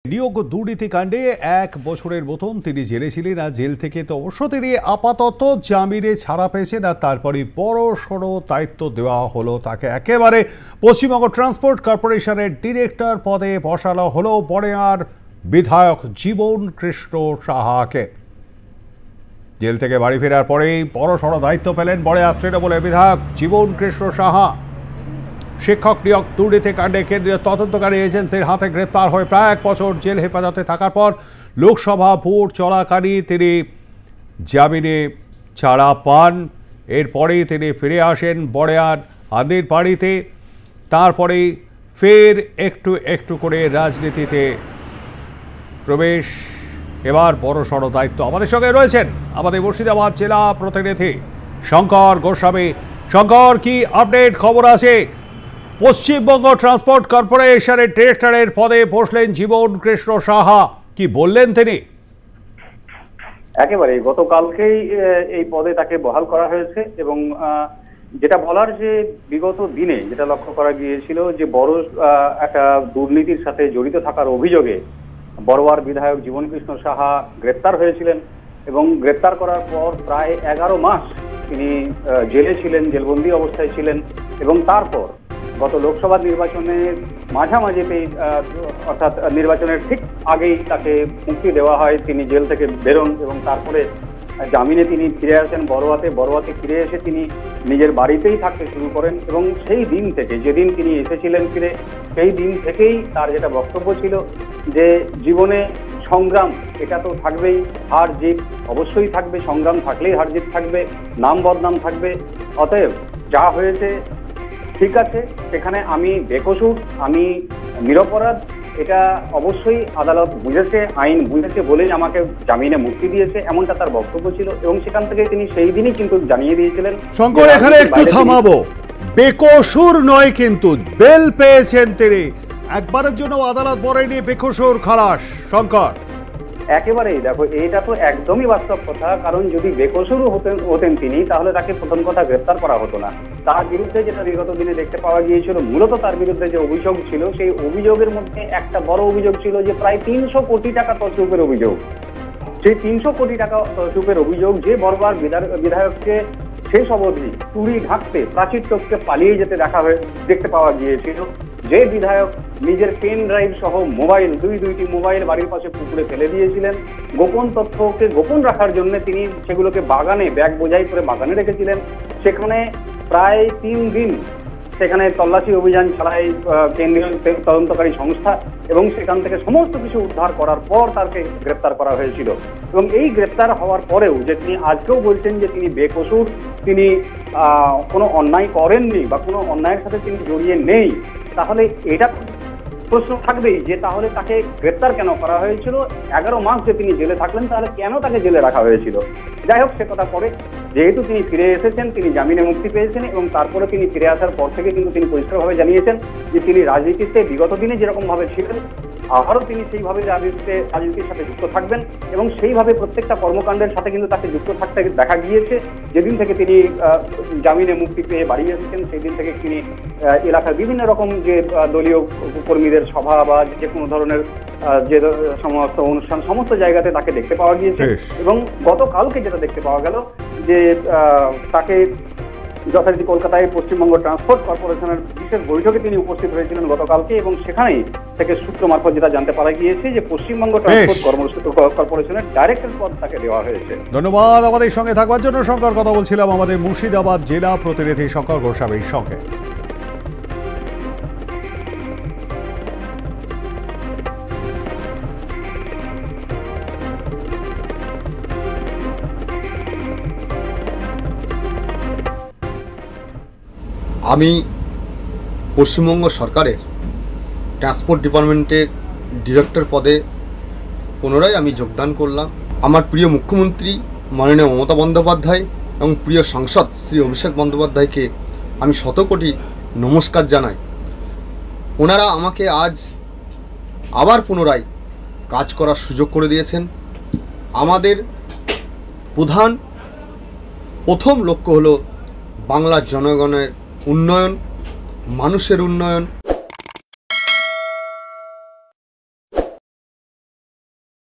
নিয়োগ দুর্নীতি কাণ্ডে 1 বছরের মতন তিনি জেলে ছিলেন। আর জেল থেকে তো অবশ্য তিনি আপাতত জামিনে ছাড়া পেয়েছেন। আর তারপরে বড়সড় দায়িত্ব দেওয়া হলো তাকে, একেবারে পশ্চিমবঙ্গ ট্রান্সপোর্ট কর্পোরেশনের ডিরেক্টর পদে বসানো হলো বড়েয়ার বিধায়ক জীবন কৃষ্ণ সাহাকে। জেল থেকে বাড়ি ফেরার পরেই বড়সড় দায়িত্ব পেলেন বড়েয়ার তৃণমূলের বিধায়ক জীবন কৃষ্ণ সাহা। শিক্ষক নিয়োগ দুর্নীতি কাণ্ডে কেন্দ্রীয় তদন্তকারী এজেন্সির হাতে গ্রেপ্তার হয়ে প্রায় 1 বছর জেল হেফাজতে থাকার পর লোকসভা ভোট চলাকালীন তিনি জামিনে ছাড়া পান। এরপরেই তিনি ফিরে আসেন বড়েয়ার আদির বাড়িতে। তারপরেই ফের একটু একটু করে রাজনীতিতে প্রবেশ। এবার বড়সড় দায়িত্ব। আমাদের সঙ্গে রয়েছেন আমাদের মুর্শিদাবাদ জেলা প্রতিনিধি শঙ্কর গোস্বামী। শঙ্কর, কি আপডেট খবর আছে? পশ্চিমবঙ্গ ট্রান্সপোর্ট কর্পোরেশনের ডিরেক্টরের পদে বসলেন জীবন কৃষ্ণ সাহা, কি বললেন তিনি? একেবারে গতকালকেই এই পদে তাকে বহাল করা হয়েছে এবং যেটা বলার যে বিগত দিনে যেটা লক্ষ্য করা গিয়েছিল যে বড় একটা দুর্নীতির সাথে জড়িত থাকার অভিযোগে বড়োয়ার বিধায়ক জীবন কৃষ্ণ সাহা গ্রেপ্তার হয়েছিলেন এবং গ্রেপ্তার করার পর প্রায় 11 মাস তিনি জেলে ছিলেন, জেলবন্দি অবস্থায় ছিলেন এবং তারপর গত লোকসভা নির্বাচনের মাঝামাঝিতেই অর্থাৎ নির্বাচনের ঠিক আগেই তাকে মুক্তি দেওয়া হয়। তিনি জেল থেকে বেরোন এবং তারপরে জামিনে তিনি ফিরে আসেন বড়োয়াতে ফিরে এসে তিনি নিজের বাড়িতেই থাকতে শুরু করেন এবং সেই দিন থেকে, যেদিন তিনি এসেছিলেন ফিরে, সেই দিন থেকেই তার যেটা বক্তব্য ছিল যে জীবনে সংগ্রাম এটা তো থাকবেই, হার জিত অবশ্যই থাকবে, সংগ্রাম থাকলেই হার জিত থাকবে, নাম বদনাম থাকবে। অতএব যা হয়েছে ঠিক আছে, সেখানে আমি বেকসুর, আমি নিরপরাধ, এটা অবশ্যই আদালত বুঝেছে, আইন বুঝেছে বলেই আমাকে জামিনে মুক্তি দিয়েছে, এমনটা তার বক্তব্য ছিল এবং সেখান থেকে তিনি সেই দিনই কিন্তু জানিয়ে দিয়েছিলেন। শঙ্কর, এখানে একটু থামাবো, বেকসুর নয় কিন্তু বেল পেয়েছেন তিনি, একবারের জন্য আদালত বলেনি বেকসুর খালাস। শঙ্কর, একেবারেই দেখো, এটা তো একদমই বাস্তব কথা, কারণ যদি বেকসুর হতেন তিনি, তাহলে তাকে প্রথম কথা গ্রেপ্তার করা হতো না। তার বিরুদ্ধে যেটা বিগত দিনে দেখতে পাওয়া গিয়েছিল, মূলত তার বিরুদ্ধে যে অভিযোগ ছিল, সেই অভিযোগের মধ্যে একটা বড় অভিযোগ ছিল যে প্রায় 300 কোটি টাকা তছরূপের অভিযোগ। সেই 300 কোটি টাকা তছরূপের অভিযোগ যে বড়োয়ার বিধায়ককে শেষ অবধি চুরি ঢাকতে, প্রাচীর টপকে পালিয়ে যেতে দেখতে পাওয়া গিয়েছিল। যে বিধায়ক নিজের পেন ড্রাইভ সহ মোবাইল, দুইটি মোবাইল বাড়ির পাশে পুকুরে ফেলে দিয়েছিলেন, গোপন তথ্যকে গোপন রাখার জন্য তিনি সেগুলোকে বাগানে, ব্যাগ বোঝাই করে বাগানে রেখেছিলেন। সেখানে প্রায় 3 দিন সেখানে তল্লাশি অভিযান চালায় কেন্দ্রীয় তদন্তকারী সংস্থা এবং সেখান থেকে সমস্ত কিছু উদ্ধার করার পর তাকে গ্রেপ্তার করা হয়েছিল। এবং এই গ্রেপ্তার হওয়ার পরেও যে তিনি আজকেও বলছেন যে তিনি বেকসুর, তিনি কোনো অন্যায় করেননি বা কোনো অন্যায়ের সাথে তিনি জড়িয়ে নেই, তাহলে এটা প্রশ্ন থাকবেই যে তাহলে তাকে গ্রেপ্তার কেন করা হয়েছিল? 11 মাস যে তিনি জেলে থাকলেন, তাহলে কেন তাকে জেলে রাখা হয়েছিল? যাই হোক, সে কথা পরে, যেহেতু তিনি ফিরে এসেছেন, তিনি জামিনে মুক্তি পেয়েছেন এবং তারপরে তিনি ফিরে আসার পর থেকে কিন্তু তিনি পরিষ্কারভাবে জানিয়েছেন যে তিনি রাজনীতিতে বিগত দিনে যেরকম ভাবে ছিলেন, আবারও তিনি সেইভাবে রাজনীতির সাথে যুক্ত থাকবেন এবং সেইভাবে প্রত্যেকটা কর্মকাণ্ডের সাথে কিন্তু তাকে যুক্ত থাকতে দেখা গিয়েছে। যেদিন থেকে তিনি জামিনে মুক্তি পেয়ে বাড়ি এসেছেন, সেই দিন থেকে তিনি এলাকার বিভিন্ন রকম যে দলীয় কর্মীদের সভা বা যে কোনো ধরনের যে সমস্ত অনুষ্ঠান, সমস্ত জায়গাতে তাকে দেখতে পাওয়া গিয়েছে। এবং গতকালকে যেটা দেখতে পাওয়া গেল যে তাকে যথারীতি কলকাতায় পশ্চিমবঙ্গ ট্রান্সপোর্ট কর্পোরেশনের বিশেষ বৈঠকে তিনি উপস্থিত হয়েছিলেন গতকালকে এবং সেখানেই থেকে সূত্র মারফত যেটা জানতে পারা গিয়েছে যে পশ্চিমবঙ্গ ট্রান্সপোর্ট কর্পোরেশনের ডাইরেক্টর পদ তাকে দেওয়া হয়েছে। ধন্যবাদ আমাদের সঙ্গে থাকবার জন্য শঙ্কর। কথা বলছিলাম আমাদের মুর্শিদাবাদ জেলা প্রতিনিধি শঙ্কর গোস্বামীর সঙ্গে। আমি পশ্চিমবঙ্গ সরকারের ট্রান্সপোর্ট ডিপার্টমেন্টের ডিরেক্টর পদে পুনরায় আমি যোগদান করলাম। আমার প্রিয় মুখ্যমন্ত্রী মাননীয় মমতা বন্দ্যোপাধ্যায় এবং প্রিয় সাংসদ শ্রী অভিষেক বন্দ্যোপাধ্যায়কে আমি শতকোটি নমস্কার জানাই। ওনারা আমাকে আজ আবার পুনরায় কাজ করার সুযোগ করে দিয়েছেন। আমাদের প্রথম লক্ষ্য হলো বাংলার জনগণের উন্নয়ন, মানুষের উন্নয়ন,